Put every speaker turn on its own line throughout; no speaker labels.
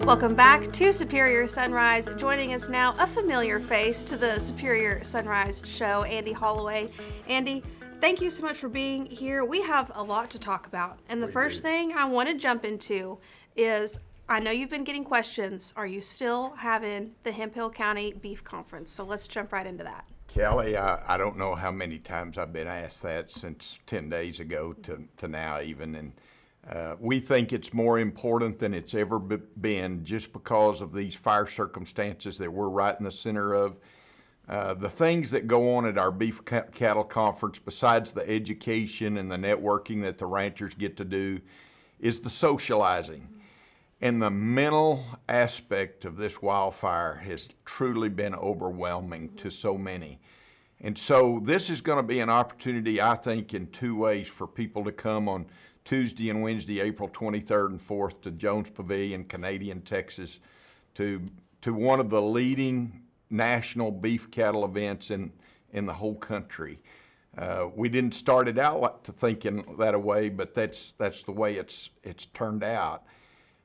Welcome back to Superior Sunrise. Joining us now, a familiar face to the Superior Sunrise show, Andy Holloway. Andy, thank you so much for being here. We have a lot to talk about. And the first thing I want to jump into is, I know you've been getting questions. Are you still having the Hemphill County Beef Conference? So let's jump right into that.
Kelly, I don't know how many times I've been asked that since 10 days ago to now even. And we think it's more important than it's ever been just because of these fire circumstances that we're right in the center of. The things that go on at our beef cattle conference, besides the education and the networking that the ranchers get to do, is the socializing. And the mental aspect of this wildfire has truly been overwhelming to so many. And so this is going to be an opportunity, I think, in two ways for people to come on Tuesday and Wednesday, April 23rd and 4th to Jones Pavilion, Canadian, Texas, to one of the leading national beef cattle events in the whole country. We didn't start it out to thinking that way, but that's the way it's turned out.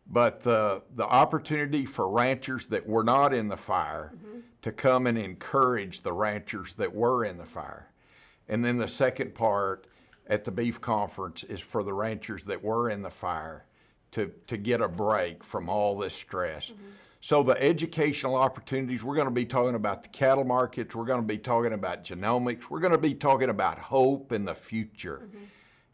But the opportunity for ranchers that were not in the fire to come and encourage the ranchers that were in the fire. And then the second part at the beef conference is for the ranchers that were in the fire to get a break from all this stress. So the educational opportunities, we're going to be talking about the cattle markets, we're going to be talking about genomics, we're going to be talking about hope in the future.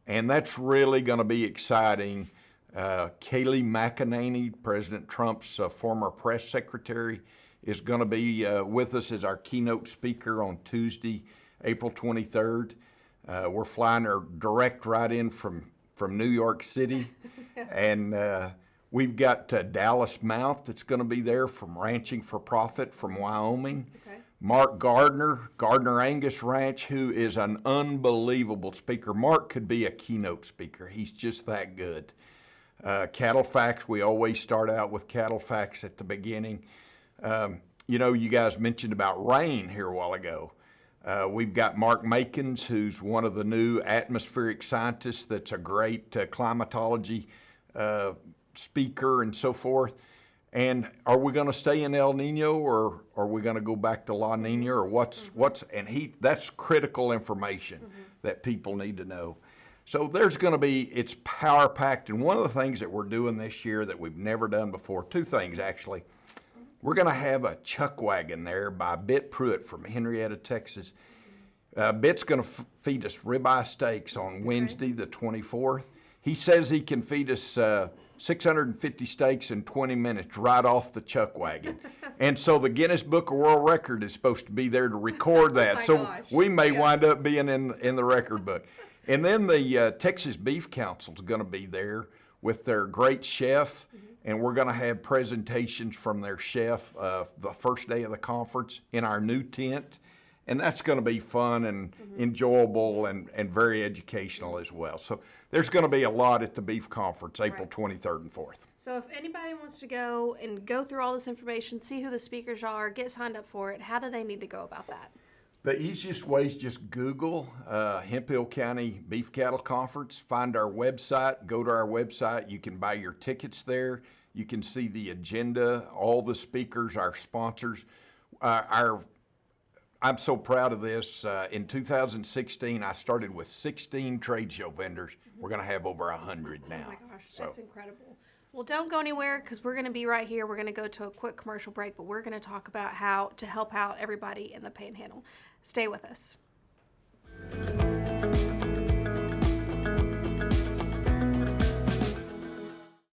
And that's really going to be exciting. Kayleigh McEnany, President Trump's former press secretary, is going to be with us as our keynote speaker on Tuesday, April 23rd. We're flying her direct right in from New York City. And we've got Dallas Mouth that's going to be there from Ranching for Profit from Wyoming. Mark Gardner, Gardner Angus Ranch, who is an unbelievable speaker. Mark could be a keynote speaker. He's just that good. Cattle Facts, we always start out with Cattle Facts at the beginning. You know, you guys mentioned about rain here a while ago. We've got Mark Makins, who's one of the new atmospheric scientists that's a great climatology speaker and so forth. And are we going to stay in El Nino, or are we going to go back to La Nina, or that's critical information that people need to know. So there's going to be, it's power packed. And one of the things that we're doing this year that we've never done before, two things actually. We're going to have a chuck wagon there by Bitt Pruitt from Henrietta, Texas. Bitt's going to feed us ribeye steaks on Wednesday, the 24th. He says he can feed us 650 steaks in 20 minutes right off the chuck wagon. And so the Guinness Book of World Record is supposed to be there to record that. We may wind up being in the record book. And then the Texas Beef Council is going to be there with their great chef, and we're going to have presentations from their chef the first day of the conference in our new tent. And that's going to be fun and enjoyable and very educational as well. So there's going to be a lot at the Beef Conference, April 23rd and 4th.
So if anybody wants to go through all this information, see who the speakers are, get signed up for it, how do they need to go about that?
The easiest way is just Google Hemphill County Beef Cattle Conference, find our website, go to our website. You can buy your tickets there. You can see the agenda, all the speakers, our sponsors. I'm so proud of this. In 2016, I started with 16 trade show vendors. We're going to have over 100 now.
Oh my gosh, that's incredible. Well, don't go anywhere because we're going to be right here. We're going to go to a quick commercial break, but we're going to talk about how to help out everybody in the Panhandle. Stay with us.